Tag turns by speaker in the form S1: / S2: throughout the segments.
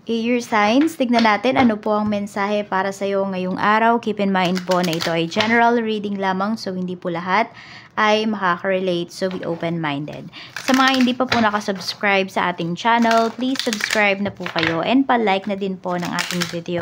S1: Air signs, tignan natin ano po ang mensahe para sa iyo ngayong araw. Keep in mind po na ito ay general reading lamang, so hindi po lahat ay makaka-relate, so be open-minded. Sa mga hindi pa po nakasubscribe sa ating channel, please subscribe na po kayo and pa-like na din po ng ating video.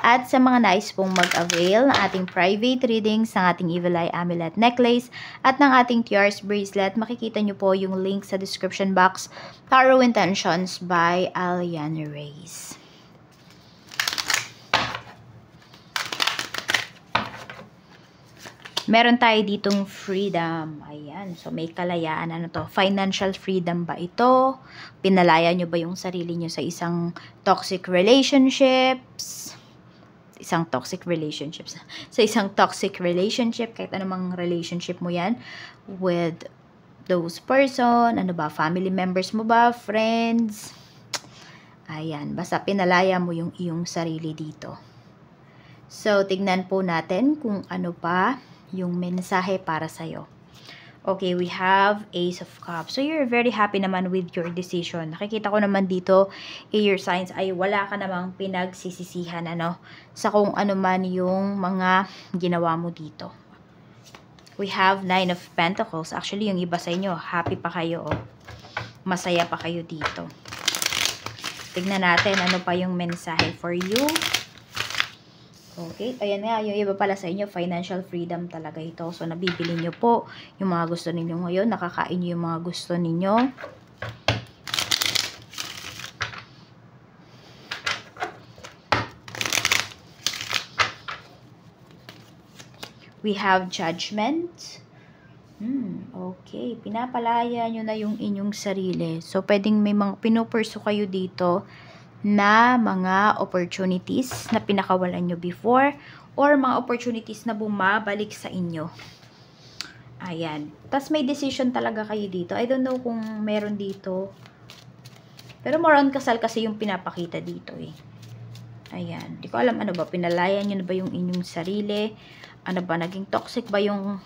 S1: At sa mga nais pong mag-avail ng ating private readings ng ating Evil Eye Amulet Necklace at ng ating Tiaras Bracelet, makikita nyo po yung link sa description box. Tarot Intentions by Aliana Reyes. Meron tayo ditong freedom. Ayan. So, may kalayaan. Ano to? Financial freedom ba ito? Pinalaya nyo ba yung sarili nyo sa isang toxic relationships? Sa isang toxic relationship. Kahit anumang relationship mo yan. With those person. Ano ba? Family members mo ba? Friends? Ayan. Basta pinalaya mo yung iyong sarili dito. So, tignan po natin kung ano pa yung mensahe para sa'yo. Okay, we have Ace of Cups. So, you're very happy naman with your decision. Nakikita ko naman dito, air signs, ay wala ka namang pinagsisisihan, ano, sa kung ano man yung mga ginawa mo dito. We have Nine of Pentacles. Actually, yung iba sa inyo, happy pa kayo, oh. Masaya pa kayo dito. Tignan natin, ano pa yung mensahe for you. Okay, ayan nga, yung iba pala sa inyo, financial freedom talaga ito. So, nabibili nyo po yung mga gusto ninyo ngayon. Nakakain nyo yung mga gusto ninyo. We have Judgment. Okay, pinapalaya nyo na yung inyong sarili. So, pwedeng may mga pinupurso kayo dito na mga opportunities na pinakawalan nyo before or mga opportunities na bumabalik sa inyo. Ayan. Tas may decision talaga kayo dito. I don't know kung meron dito. Pero more on kasal kasi yung pinapakita dito eh. Ayan. Di ko alam ano ba. Pinalaya nyo na ba yung inyong sarili? Ano ba? Naging toxic ba yung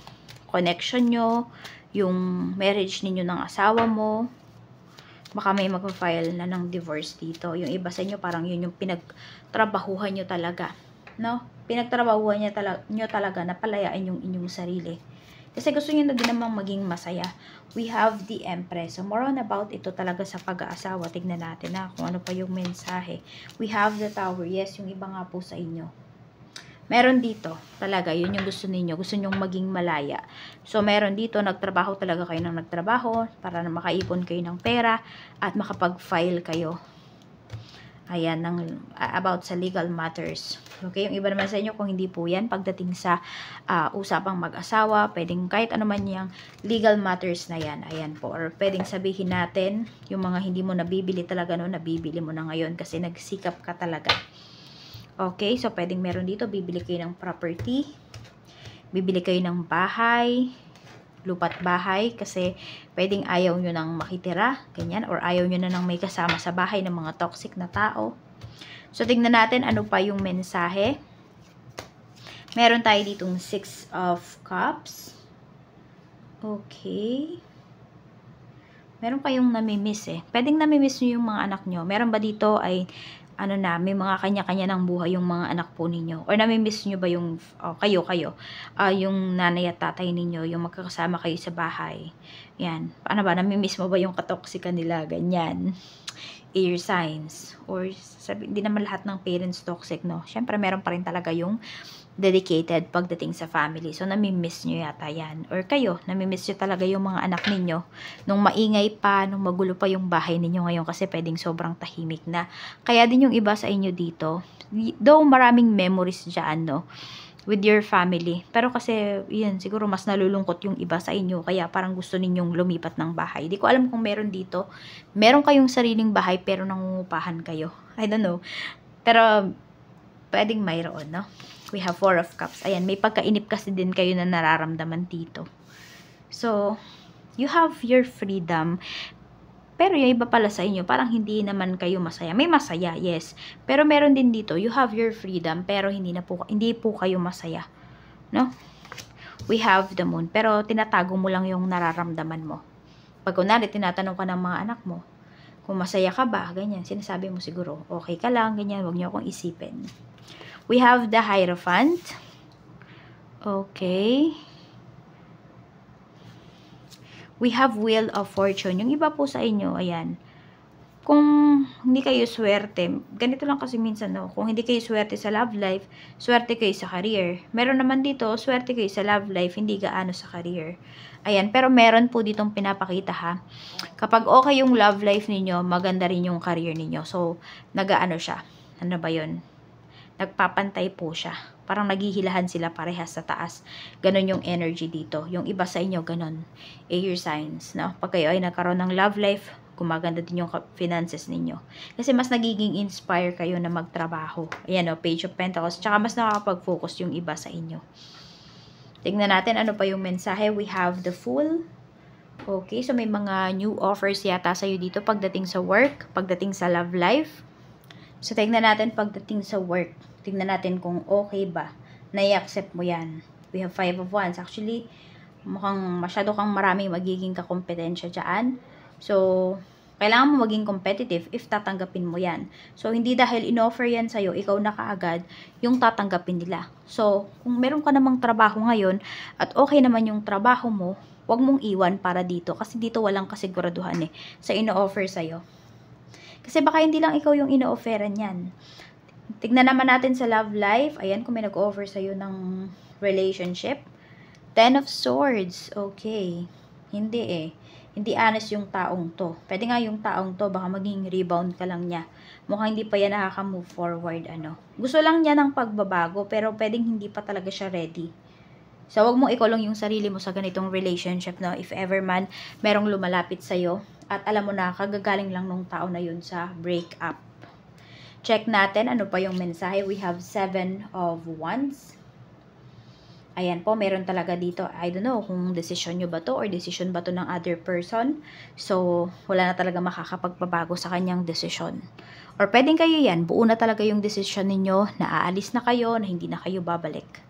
S1: connection nyo? Yung marriage ninyo ng asawa mo? Baka may mag-file na ng divorce dito. Yung iba sa inyo, parang yun yung pinagtrabahuhan nyo talaga. No? Pinagtrabahuhan nyo talaga na palayain yung inyong sarili. Kasi gusto nyo na din namang maging masaya. We have the Empress. So, more on about ito talaga sa pag-aasawa. Tignan natin na kung ano pa yung mensahe. We have the Tower. Yes, yung iba nga po sa inyo. Meron dito, talaga, yun yung gusto ninyo. Gusto nyong maging malaya. So, meron dito, nagtrabaho talaga kayo ng nagtrabaho para na makaipon kayo ng pera at makapag-file kayo. Ayan, about sa legal matters. Okay, yung iba naman sa inyo, kung hindi po yan, pagdating sa usapang mag-asawa, pwedeng kahit ano man yung legal matters na yan. Ayan po. Or pwedeng sabihin natin, yung mga hindi mo nabibili talaga, no, nabibili mo na ngayon kasi nagsikap ka talaga. Okay, so pwedeng meron dito, bibili kayo ng property, bibili kayo ng bahay, lupa't bahay, kasi pwedeng ayaw nyo nang makitira, ganyan, or ayaw nyo na nang may kasama sa bahay ng mga toxic na tao. So, tingnan natin ano pa yung mensahe. Meron tayo ditong Six of Cups. Okay. Meron kayong namimiss eh. Pwedeng namimiss nyo yung mga anak nyo. Meron ba dito ay ano na, may mga kanya-kanya ng buhay yung mga anak po ninyo. Or namimiss nyo ba yung, yung nanay at tatay ninyo, yung magkakasama kayo sa bahay. Yan. Paano ba, namimiss mo ba yung katoksikan nila? Ganyan. Air signs. Or, hindi naman lahat ng parents toxic, no? Siyempre, meron pa rin talaga yung dedicated pagdating sa family. So, namimiss nyo yata yan. Or kayo, namimiss nyo talaga yung mga anak ninyo. Nung maingay pa, nung magulo pa yung bahay ninyo ngayon kasi pwedeng sobrang tahimik na. Kaya din yung iba sa inyo dito, though maraming memories dyan, no? With your family. Pero kasi, yun, siguro mas nalulungkot yung iba sa inyo. Kaya parang gusto ninyong lumipat ng bahay. Di ko alam kung meron dito. Meron kayong sariling bahay pero nangungupahan kayo. I don't know. Pero, pwedeng mayroon, no? We have Four of Cups. Ayan, may pagkainip kasi din kayo na nararamdaman dito. So, you have your freedom. Pero yung iba pala sa inyo, parang hindi naman kayo masaya. May masaya, yes. Pero meron din dito, you have your freedom, pero hindi po kayo masaya. No? We have the Moon. Pero tinatago mo lang yung nararamdaman mo. Pag kunwari, tinatanong ka ng mga anak mo, Kung masaya ka ba, ganyan, sinasabi mo siguro, okay ka lang, ganyan, wag niyo akong isipin. We have the Hierophant. Okay. We have Wheel of Fortune. Yung iba po sa inyo, ayan. Kung hindi kayo swerte, ganito lang kasi minsan, no? Kung hindi kayo swerte sa love life, swerte kayo sa career. Meron naman dito, swerte kayo sa love life, hindi gaano sa career. Ayan, pero meron po ditong pinapakita ha. Kapag okay yung love life ninyo, maganda rin yung career ninyo. So, nagaano siya. Ano ba yun? Nagpapantay po siya. Parang naghihilahan sila parehas sa taas. Ganon yung energy dito. Yung iba sa inyo, ganon. Air signs, no? Pag kayo ay nagkaroon ng love life, gumaganda din yung finances ninyo. Kasi mas nagiging inspire kayo na magtrabaho. Ayan o, Page of Pentacles. Tsaka mas nakakapag-focus yung iba sa inyo. Tignan natin ano pa yung mensahe. We have the Fool. Okay, so may mga new offers yata sa'yo dito pagdating sa work, pagdating sa love life. So, tignan natin pagdating sa work. Tignan natin kung okay ba. Na-i-accept mo yan. We have 5 of Wands. Actually, mukhang masyado kang maraming magiging kakompetensya dyan. So, kailangan mo maging competitive if tatanggapin mo yan. So, hindi dahil in-offer yan sa'yo, ikaw na kaagad yung tatanggapin nila. So, kung meron ka namang trabaho ngayon at okay naman yung trabaho mo, huwag mong iwan para dito. Kasi dito walang kasiguraduhan sa ino-offer sa'yo. Kasi baka hindi lang ikaw yung ino-offeran yan. Tignan naman natin sa love life. Ayan, kung may nag-offer sa'yo ng relationship. 10 of Swords. Okay. Hindi Hindi honest yung taong to. Pwede nga yung taong to, baka maging rebound ka lang niya. Mukhang hindi pa yan nakaka-move forward, Gusto lang niya ng pagbabago, pero pwedeng hindi pa talaga siya ready. So, wag mong ikulong yung sarili mo sa ganitong relationship, no? If ever man, merong lumalapit sa'yo, at alam mo na, kagagaling lang nung tao na yun sa breakup. Check natin, ano pa yung mensahe. We have 7 of Wands. Ayan po, meron talaga dito. I don't know kung decision nyo ba to or decision ba to ng other person. So, wala na talaga makakapagpabago sa kanyang decision. Or pwedeng kayo yan, buo na talaga yung decision ninyo, na aalis na kayo, na hindi na kayo babalik.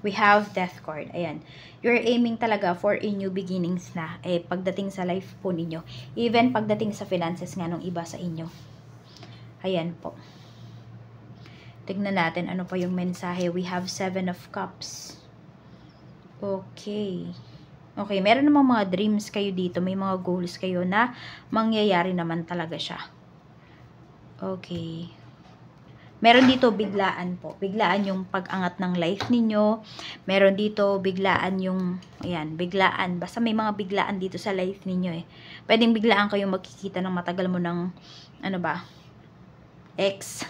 S1: We have Death card. Ayan. You're aiming talaga for a new beginnings na. Pagdating sa life po ninyo. Even pagdating sa finances nga ng iba sa inyo. Ayan po. Tignan natin ano pa yung mensahe. We have 7 of Cups. Okay. Okay, meron namang mga dreams kayo dito. May mga goals kayo na mangyayari naman talaga siya. Okay. Meron dito biglaan po. Biglaan yung pag-angat ng life ninyo. Meron dito biglaan yung, ayan, biglaan. Basta may mga biglaan dito sa life ninyo Pwedeng biglaan kayong magkikita ng matagal mo ng, ex.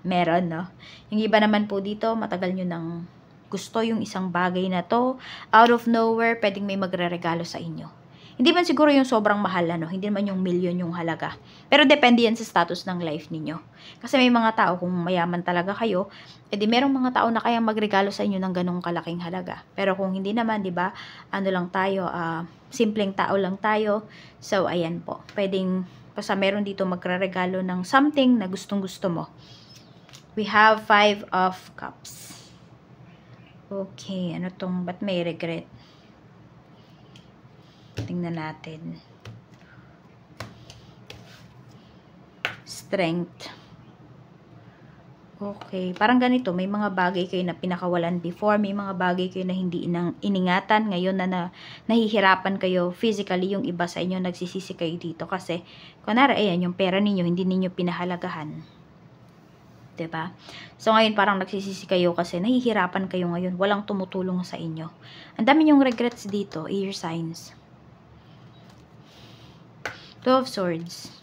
S1: Meron, no? Yung iba naman po dito, matagal nyo nang gusto yung isang bagay na to. Out of nowhere, pwedeng may magre-regalo sa inyo. Hindi man siguro yung sobrang mahal, Hindi man yung milyon yung halaga. Pero depende yan sa status ng life ninyo. Kasi may mga tao, kung mayaman talaga kayo, edi merong mga tao na kayang magregalo sa inyo ng ganong kalaking halaga. Pero kung hindi naman, di ba, lang tayo, simpleng tao lang tayo. So, ayan po. Pwedeng basta meron dito magre-regalo ng something na gustong-gusto mo. We have 5 of Cups. Okay, ano tong, ba't may regret? Tingnan natin. Strength. Okay, parang ganito, may mga bagay kayo na pinakawalan before, may mga bagay kayo na hindi iningatan, ngayon na nahihirapan kayo physically, yung iba sa inyo nagsisisi kayo dito kasi, kunwari, ayan, yung pera ninyo, hindi ninyo pinahalagahan. Diba? So, ngayon parang nagsisisi kayo kasi nahihirapan kayo ngayon, walang tumutulong sa inyo. Ang dami yung regrets dito, air signs. 2 of Swords.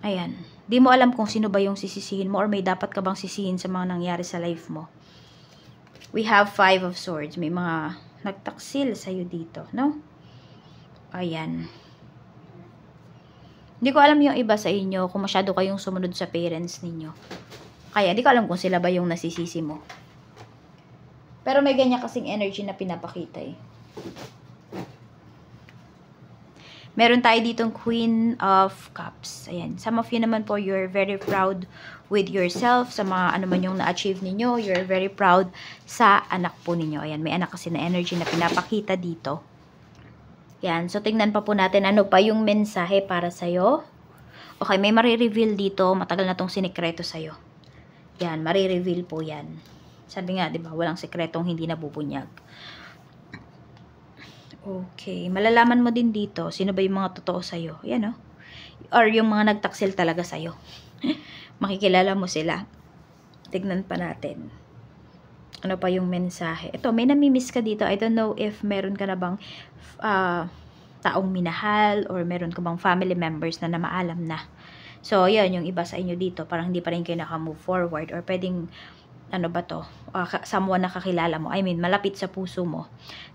S1: Ayan. Di mo alam kung sino ba yung sisisihin mo or may dapat ka bang sisihin sa mga nangyari sa life mo. We have 5 of Swords. May mga nagtaksil sa'yo dito, no? Ayan. Hindi ko alam yung iba sa inyo kung masyado kayong sumunod sa parents ninyo. Kaya, di ko alam kung sila ba yung nasisisi mo. Pero may ganyan kasing energy na pinapakita Meron tayo ditong Queen of Cups. Ayan. Some of you naman po, you're very proud with yourself. Sa mga ano man yung na-achieve ninyo, you're very proud sa anak po ninyo. Ayan. May anak kasi na energy na pinapakita dito. Yan. So, tingnan pa po natin ano pa yung mensahe para sa'yo. Okay, may marireveal dito. Matagal na tong sinikreto sa'yo. Yan, marireveal po yan. Sabi nga, di ba, walang sikretong hindi nabubunyag. Okay, malalaman mo din dito, sino ba yung mga totoo sa'yo. Yan, oh. Or yung mga nagtaksil talaga sa'yo. Makikilala mo sila. Tignan pa natin. Ano pa yung mensahe? Ito, may namimiss ka dito. I don't know if meron ka na bang taong minahal or meron ka bang family members na namaalam na. So, yan, yung iba sa inyo dito, parang hindi pa rin kayo naka-move forward or pwedeng, ano ba to, someone na kakilala mo. I mean, malapit sa puso mo.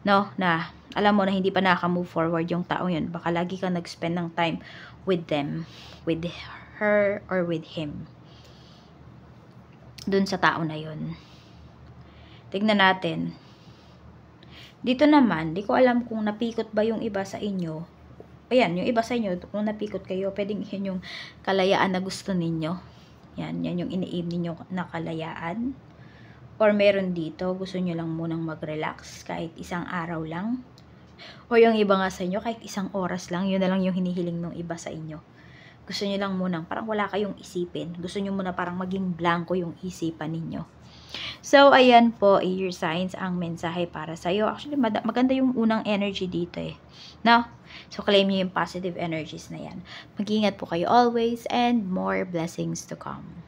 S1: No? Na, alam mo na hindi pa naka-move forward yung taong yun. Baka lagi kang nag-spend ng time with them, with her or with him. Dun sa tao na yun. Tignan natin. Dito naman, di ko alam kung napikot ba yung iba sa inyo. Ayan, yung iba sa inyo, kung napikot kayo, pwedeng yun yung kalayaan na gusto ninyo. Yan yung ini-aim ninyo na kalayaan. Or meron dito, gusto nyo lang munang mag-relax kahit isang araw lang. O yung iba nga sa inyo, kahit isang oras lang, yun na lang yung hinihiling ng iba sa inyo. Gusto nyo lang munang, parang wala kayong isipin. Gusto nyo muna parang maging blanco yung isipan ninyo. So, ayan po, air signs, ang mensahe para sa'yo. Actually, maganda yung unang energy dito eh. No? So, claim nyo yung positive energies na yan. Mag-ingat po kayo always and more blessings to come.